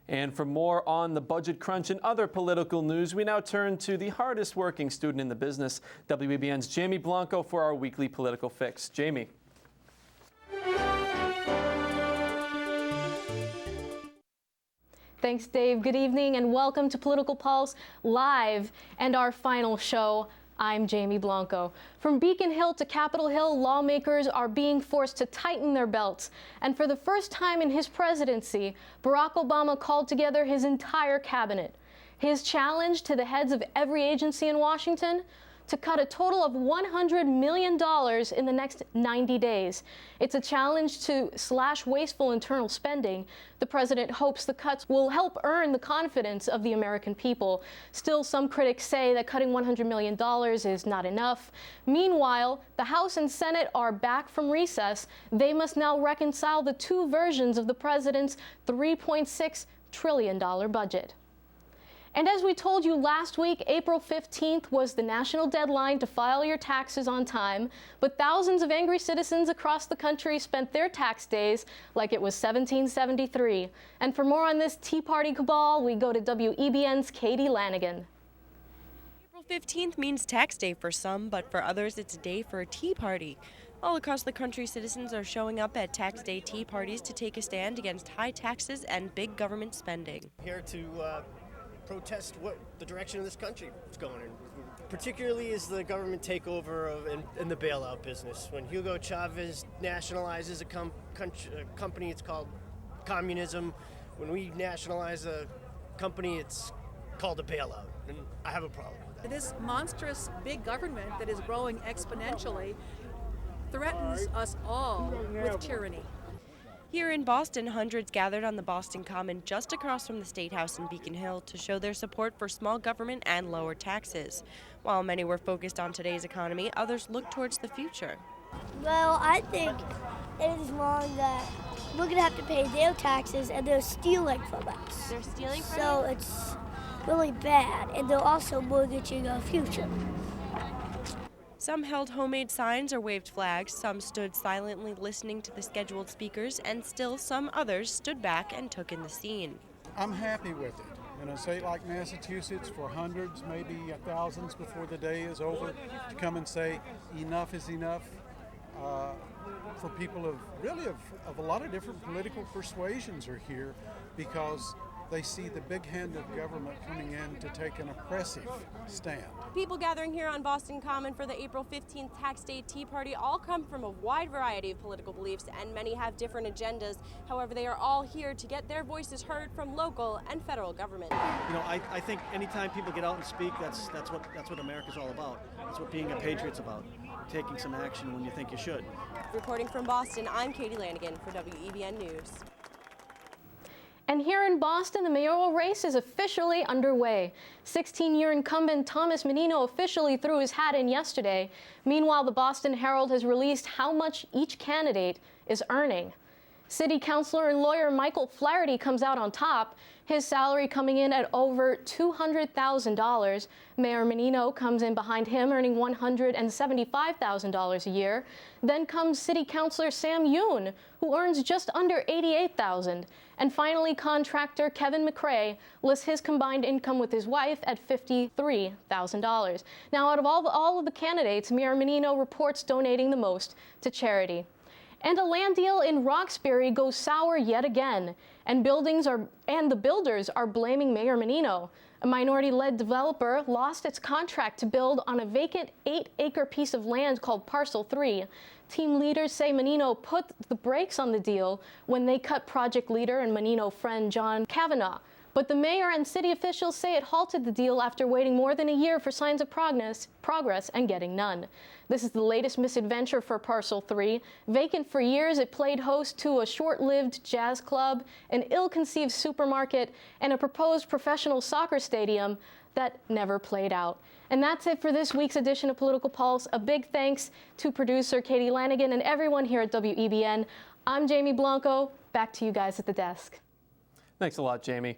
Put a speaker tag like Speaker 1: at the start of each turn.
Speaker 1: And for more on the budget crunch and other political news, we now turn to the hardest working student in the business, WEBN's Jamie Blanco, for our weekly political fix. Jamie.
Speaker 2: Thanks, Dave. Good evening and welcome to Political Pulse Live and our final show. I'm Jamie Blanco. From Beacon Hill to Capitol Hill, lawmakers are being forced to tighten their belts. And for the first time in his presidency, Barack Obama called together his entire cabinet. His challenge to the heads of every agency in Washington: to cut a total of $100 million in the next 90 days. It's a challenge to slash wasteful internal spending. The president hopes the cuts will help earn the confidence of the American people. Still, some critics say that cutting $100 million is not enough. Meanwhile, the House and Senate are back from recess. They must now reconcile the two versions of the president's $3.6 trillion budget. And as we told you last week, April 15th was the national deadline to file your taxes on time, but thousands of angry citizens across the country spent their tax days like it was 1773. And for more on this Tea Party cabal, we go to WEBN's Katie Lanigan.
Speaker 3: April 15th means tax day for some, but for others it's a day for a tea party. All across the country, citizens are showing up at tax day tea parties to take a stand against high taxes and big government spending.
Speaker 4: Here to protest what the direction of this country is going in, particularly is the government takeover in the bailout business. When Hugo Chavez nationalizes a company, it's called communism. When we nationalize a company, it's called a bailout, and I have a problem with that.
Speaker 5: This monstrous big government that is growing exponentially threatens us all with tyranny.
Speaker 3: Here in Boston, hundreds gathered on the Boston Common just across from the State House in Beacon Hill to show their support for small government and lower taxes. While many were focused on today's economy, others looked towards the future.
Speaker 6: Well, I think it is wrong that we're going to have to pay their taxes and they're stealing from us.
Speaker 3: They're stealing from
Speaker 6: So it's really bad, and they're also mortgaging our future.
Speaker 3: Some held homemade signs or waved flags, some stood silently listening to the scheduled speakers, and still some others stood back and took in the scene.
Speaker 7: I'm happy with it. In a state like Massachusetts, for hundreds, maybe thousands before the day is over, to come and say enough is enough, for people of a lot of different political persuasions are here because they see the big hand of government coming in to take an oppressive stand.
Speaker 3: People gathering here on Boston Common for the April 15th Tax Day Tea Party all come from a wide variety of political beliefs, and many have different agendas. However, they are all here to get their voices heard from local and federal government.
Speaker 8: You know, I think anytime people get out and speak, that's what America's all about. That's what being a patriot's about. Taking some action when you think you should.
Speaker 3: Reporting from Boston, I'm Katie Lanigan for WEBN News.
Speaker 2: And here in Boston, the mayoral race is officially underway. 16-year incumbent Thomas Menino officially threw his hat in yesterday. Meanwhile, the Boston Herald has released how much each candidate is earning. City councilor and lawyer Michael Flaherty comes out on top, his salary coming in at over $200,000. Mayor Menino comes in behind him, earning $175,000 a year. Then comes City Councilor Sam Yoon, who earns just under $88,000. And finally, contractor Kevin McRae lists his combined income with his wife at $53,000. Now, out of all of the candidates, Mayor Menino reports donating the most to charity. And a land deal in Roxbury goes sour yet again, and the builders are blaming Mayor Menino. A minority-led developer lost its contract to build on a vacant 8-acre piece of land called Parcel 3. Team leaders say Menino put the brakes on the deal when they cut project leader and Menino friend John Kavanaugh. But the mayor and city officials say it halted the deal after waiting more than a year for signs of progress and getting none. This is the latest misadventure for Parcel 3. Vacant for years, it played host to a short-lived jazz club, an ill-conceived supermarket, and a proposed professional soccer stadium that never played out. And that's it for this week's edition of Political Pulse. A big thanks to producer Katie Lanigan and everyone here at WEBN. I'm Jamie Blanco. Back to you guys at the desk.
Speaker 1: Thanks a lot, Jamie.